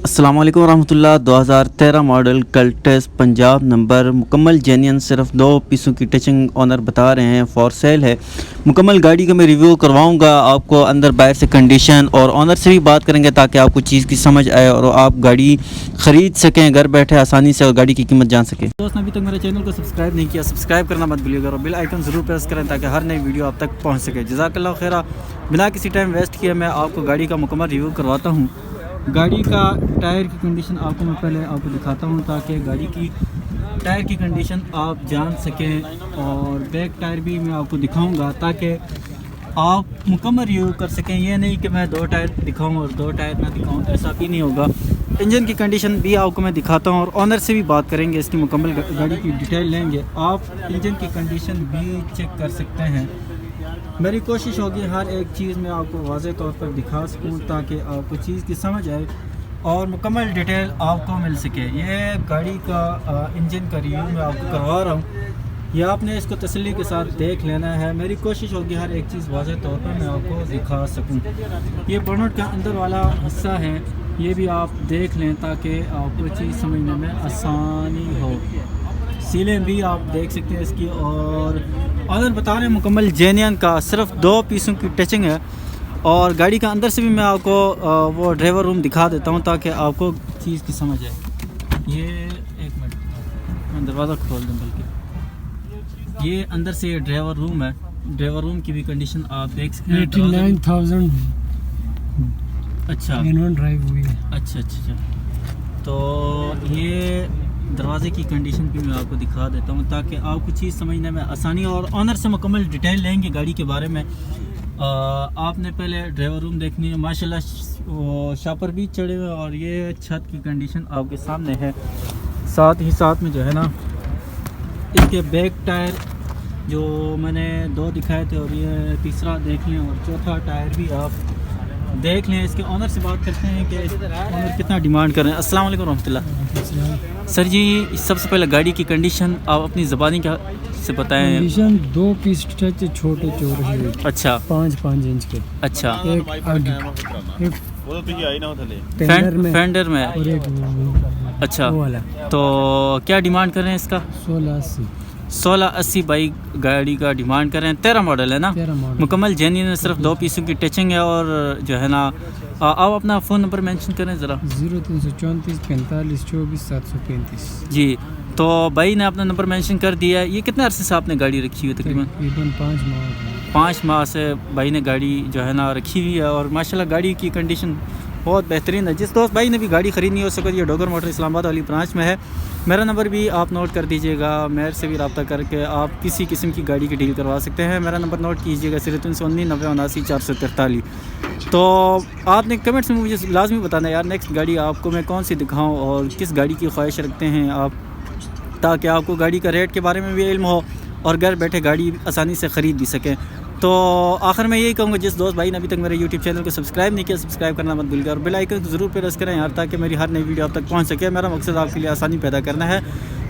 السلام علیکم ورحمۃ اللہ۔ 2013 ماڈل کلٹس پنجاب نمبر، مکمل جینین، صرف 2 پیسوں کی ٹچنگ آنر بتا رہے ہیں، فور سیل ہے۔ مکمل گاڑی کا میں ریویو کرواؤں گا آپ کو، اندر باہر سے کنڈیشن اور آنر سے بھی بات کریں گے تاکہ آپ کو چیز کی سمجھ آئے اور آپ گاڑی خرید سکیں گھر بیٹھے آسانی سے اور گاڑی کی قیمت جان سکیں۔ دوست نے ابھی تک میرے چینل کو سبسکرائب نہیں کیا، سبسکرائب کرنا مت بھولیے گا اور بیل آئیکن ضرور پریس کریں تاکہ ہر نئی ویڈیو آپ تک پہنچ سکے۔ جزاک اللہ خیرہ۔ بنا کسی ٹائم ویسٹ کیے میں آپ کو گاڑی کا مکمل ریویو کرواتا ہوں۔ گاڑی کا ٹائر کی کنڈیشن آپ کو میں پہلے آپ کو دکھاتا ہوں تاکہ گاڑی کی ٹائر کی کنڈیشن آپ جان سکیں، اور بیک ٹائر بھی میں آپ کو دکھاؤں گا تاکہ آپ مکمل ریویو کر سکیں۔ یہ نہیں کہ میں 2 ٹائر دکھاؤں اور 2 ٹائر نہ دکھاؤں، ایسا بھی نہیں ہوگا۔ انجن کی کنڈیشن بھی آپ کو میں دکھاتا ہوں اور آنر سے بھی بات کریں گے، اس کی مکمل گاڑی کی ڈیٹیل لیں گے۔ آپ انجن کی کنڈیشن بھی چیک کر سکتے ہیں۔ میری کوشش ہوگی ہر ایک چیز میں آپ کو واضح طور پر دکھا سکوں تاکہ آپ کو چیز کی سمجھ آئے اور مکمل ڈیٹیل آپ کو مل سکے۔ یہ گاڑی کا انجن کا ریویو میں آپ کو کروا رہا ہوں، یہ آپ نے اس کو تسلی کے ساتھ دیکھ لینا ہے۔ میری کوشش ہوگی ہر ایک چیز واضح طور پر میں آپ کو دکھا سکوں۔ یہ بونٹ کا اندر والا حصہ ہے، یہ بھی آپ دیکھ لیں تاکہ آپ کو چیز سمجھنے میں آسانی ہو۔ سیلیں بھی آپ دیکھ سکتے ہیں اس کی، اور آنر بتا رہے ہیں مکمل جینین کا، صرف 2 پیسوں کی ٹچنگ ہے۔ اور گاڑی کا اندر سے بھی میں آپ کو وہ ڈرائیور روم دکھا دیتا ہوں تاکہ آپ کو چیز کی سمجھ آئے۔ یہ ایک منٹ میں دروازہ کھول دوں، بلکہ یہ اندر سے یہ ڈرائیور روم ہے۔ ڈرائیور روم کی بھی کنڈیشن آپ دیکھ سکتے ہیں۔ 89,000 اچھا ڈرائیو ہوئی ہے۔ اچھا، تو یہ دروازے کی کنڈیشن بھی میں آپ کو دکھا دیتا ہوں تاکہ آپ کو چیز سمجھنے میں آسانی ہو، اور آنر سے مکمل ڈیٹیل لیں گے گاڑی کے بارے میں۔ آپ نے پہلے ڈرائیور روم دیکھنی ہے، ماشاءاللہ شاپر بھی چڑھے ہوئے، اور یہ چھت کی کنڈیشن آپ کے سامنے ہے۔ ساتھ ہی ساتھ میں جو ہے نا، اس کے بیک ٹائر جو میں نے 2 دکھائے تھے، اور یہ تیسرا دیکھ لیں، اور چوتھا ٹائر بھی آپ دیکھ لیں۔ اس کے آنر سے بات کرتے ہیں کہ آنر کتنا ڈیمانڈ کر رہے ہیں۔ السلام علیکم ورحمۃ اللہ۔ سر جی، سب سے پہلے گاڑی کی کنڈیشن آپ اپنی زبانی کیا سے بتائیں۔ کنڈیشن 2 پیس ٹچ چھوٹے چوڑے، اچھا 5 انچ کے، اچھا، ایک آگے فینڈر میں، اور ایک اچھا، وہ والا۔ تو کیا ڈیمانڈ کر رہے ہیں اس کا؟ 1680 بائی گاڑی کا ڈیمانڈ کر رہے ہیں۔ 13 ماڈل ہے نا، 13 ماڈل، مکمل جینین میں صرف 2 پیسوں کی ٹچنگ ہے۔ اور جو ہے نا، آپ اپنا فون نمبر مینشن کریں ذرا۔ 0334 45 24 735۔ جی، تو بھائی نے اپنا نمبر مینشن کر دیا ہے۔ یہ کتنے عرصے سے آپ نے گاڑی رکھی ہوئی؟ تقریباً 5 ماہ سے بھائی نے گاڑی جو ہے نا رکھی ہوئی ہے، اور ماشاءاللہ گاڑی کی کنڈیشن بہت بہترین ہے۔ جس دوست بھائی نے بھی گاڑی خریدنی ہو سکے، یہ ڈوگر موٹر اسلام آباد والی برانچ میں ہے۔ میرا نمبر بھی آپ نوٹ کر دیجیے گا، میرے سے بھی رابطہ کر کے آپ کسی قسم کی گاڑی کی ڈیل کروا سکتے ہیں۔ میرا نمبر نوٹ کیجیے گا، 0319 90 443۔ تو آپ نے کمنٹس میں مجھے لازمی بتانا ہے یار، نیکسٹ گاڑی آپ کو میں کون سی دکھاؤں اور کس گاڑی کی خواہش رکھتے ہیں آپ، تاکہ آپ کو گاڑی کا ریٹ کے بارے میں بھی علم ہو اور گھر بیٹھے گاڑی آسانی سے خرید بھی سکیں۔ تو آخر میں یہی کہوں گا، جس دوست بھائی نے ابھی تک میرے یوٹیوب چینل کو سبسکرائب نہیں کیا، سبسکرائب کرنا مت بھول گیا، اور بیل آئیکن کو ضرور پریس کریں یار، تاکہ میری ہر نئی ویڈیو آپ تک پہنچ سکے۔ میرا مقصد آپ کے لیے آسانی پیدا کرنا ہے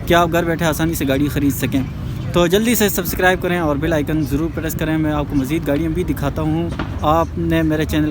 کہ آپ گھر بیٹھے آسانی سے گاڑی خرید سکیں۔ تو جلدی سے سبسکرائب کریں اور بیل آئیکن ضرور پریس کریں۔ میں آپ کو مزید گاڑیاں بھی دکھاتا ہوں۔ آپ نے میرے چینل